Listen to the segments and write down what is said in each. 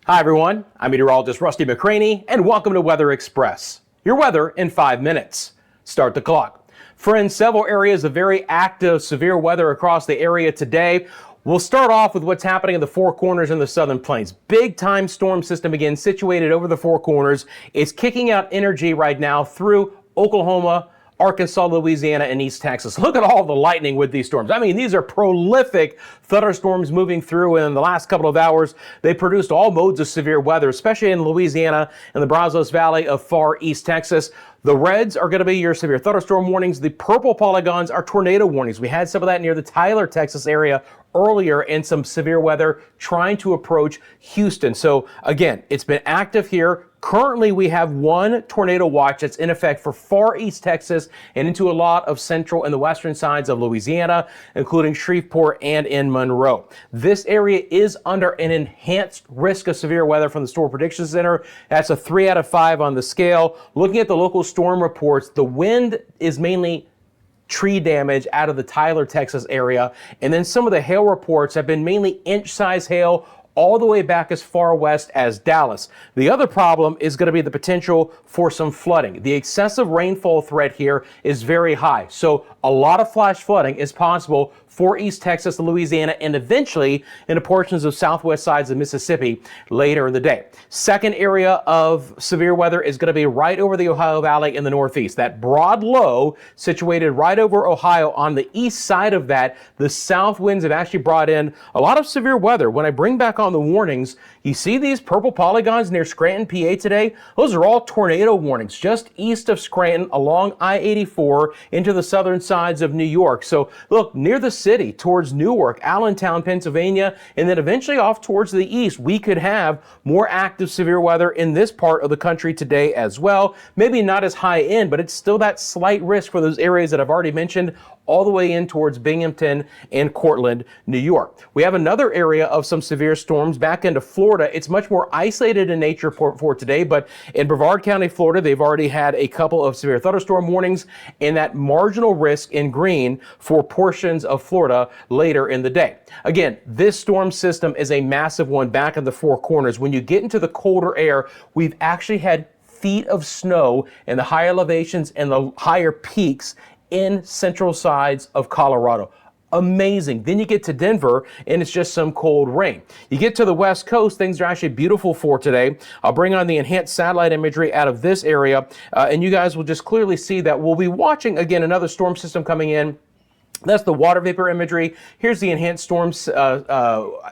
Hi everyone, I'm meteorologist Rusty McCranie and welcome to Weather Express. Your weather in 5 minutes. Start the clock. Friends, several areas of very active severe weather across the area today. We'll start off with what's happening in the Four Corners and the Southern Plains. Big time storm system again situated over the Four Corners. It's kicking out energy right now through Oklahoma, Arkansas, Louisiana, and East Texas. Look at all the lightning with these storms. I mean, these are prolific thunderstorms moving through in the last couple of hours. They produced all modes of severe weather, especially in Louisiana and the Brazos Valley of far East Texas. The reds are going to be your severe thunderstorm warnings. The purple polygons are tornado warnings. We had some of that near the Tyler, Texas area earlier, and some severe weather trying to approach Houston. So again, it's been active here. Currently, we have one tornado watch that's in effect for far East Texas and into a lot of central and the western sides of Louisiana, including Shreveport and in Monroe. This area is under an enhanced risk of severe weather from the Storm Prediction Center. That's a 3 out of 5 on the scale. Looking at the local storm reports, the wind is mainly tree damage out of the Tyler, Texas area. And then some of the hail reports have been mainly inch-size hail all the way back as far west as Dallas. The other problem is going to be the potential for some flooding. The excessive rainfall threat here is very high. So a lot of flash flooding is possible for East Texas, Louisiana, and eventually into portions of southwest sides of Mississippi later in the day. Second area of severe weather is going to be right over the Ohio Valley in the northeast. That broad low situated right over Ohio. On the east side of that, the south winds have actually brought in a lot of severe weather. When I bring back on the warnings, you see these purple polygons near Scranton, PA today? Those are all tornado warnings just east of Scranton along I-84 into the southern sides of New York. So look, near the city towards Newark, Allentown, Pennsylvania, and then eventually off towards the east, we could have more active severe weather in this part of the country today as well. Maybe not as high end, but it's still that slight risk for those areas that I've already mentioned, all the way in towards Binghamton and Cortland, New York. We have another area of some severe storms back into Florida. It's much more isolated in nature for today, but in Brevard County, Florida, they've already had a couple of severe thunderstorm warnings and that marginal risk in green for portions of Florida later in the day. Again, this storm system is a massive one back in the Four Corners. When you get into the colder air, we've actually had feet of snow in the higher elevations and the higher peaks in central sides of Colorado. Amazing. Then you get to Denver and it's just some cold rain. You get to the West Coast, things are actually beautiful for today. I'll bring on the enhanced satellite imagery out of this area and you guys will just clearly see that we'll be watching again another storm system coming in. That's the water vapor imagery. Here's the enhanced storms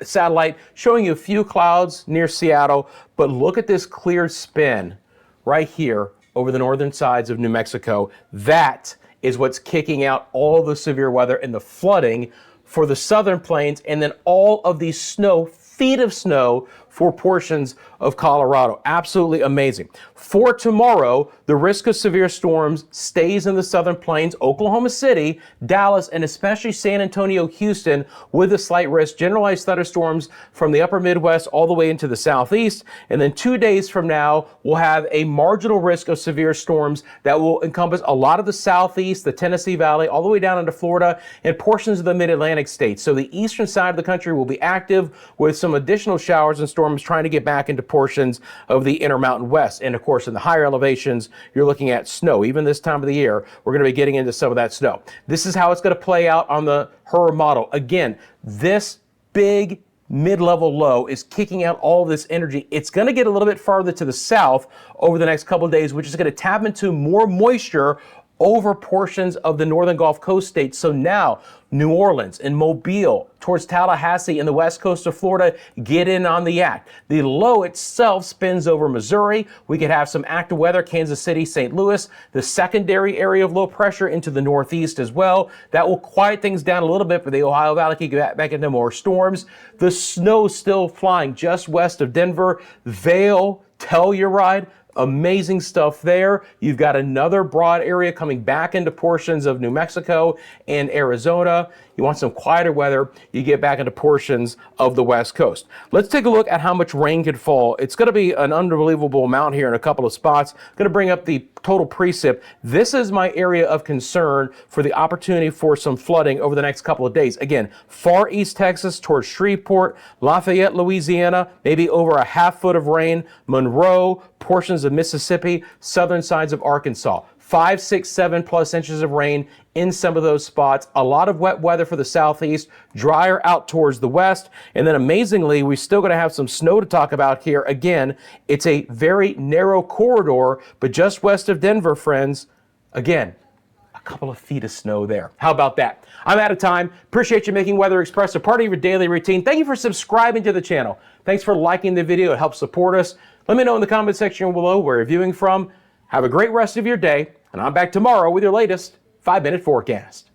satellite showing you a few clouds near Seattle, but look at this cleared spin right here over the northern sides of New Mexico. That is what's kicking out all the severe weather and the flooding for the southern plains, and then all of these snow, feet of snow for portions of Colorado. Absolutely amazing. For tomorrow, the risk of severe storms stays in the southern plains, Oklahoma City, Dallas, and especially San Antonio, Houston, with a slight risk. Generalized thunderstorms from the upper Midwest all the way into the southeast. And then 2 days from now, we'll have a marginal risk of severe storms that will encompass a lot of the southeast, the Tennessee Valley, all the way down into Florida, and portions of the mid-Atlantic states. So the eastern side of the country will be active with some additional showers and storms trying to get back into portions of the Intermountain West. And of course, in the higher elevations, you're looking at snow. Even this time of the year, we're going to be getting into some of that snow. This is how it's going to play out on the HRRR model. Again, this big mid-level low is kicking out all this energy. It's going to get a little bit farther to the south over the next couple of days, which is going to tap into more moisture over portions of the northern Gulf Coast states. So now New Orleans and Mobile towards Tallahassee and the west coast of Florida get in on the act. The low itself spins over Missouri. We could have some active weather, Kansas City, St. Louis, the secondary area of low pressure into the northeast as well. That will quiet things down a little bit for the Ohio Valley to get back into more storms. The snow still flying just west of Denver, Vail, Telluride. Amazing stuff there. You've got another broad area coming back into portions of New Mexico and Arizona. You want some quieter weather, you get back into portions of the West Coast. Let's take a look at how much rain could fall. It's going to be an unbelievable amount here in a couple of spots. Going to bring up the total precip. This is my area of concern for the opportunity for some flooding over the next couple of days. Again, far east Texas towards Shreveport, Lafayette, Louisiana, maybe over a half foot of rain, Monroe, portions of Mississippi, southern sides of Arkansas. 5, 6, 7+ inches of rain in some of those spots. A lot of wet weather for the southeast, drier out towards the west. And then amazingly, we're still going to have some snow to talk about here. Again, it's a very narrow corridor, but just west of Denver, friends, again, a couple of feet of snow there. How about that? I'm out of time. Appreciate you making Weather Express a part of your daily routine. Thank you for subscribing to the channel. Thanks for liking the video. It helps support us. Let me know in the comment section below where you're viewing from. Have a great rest of your day, and I'm back tomorrow with your latest 5-minute forecast.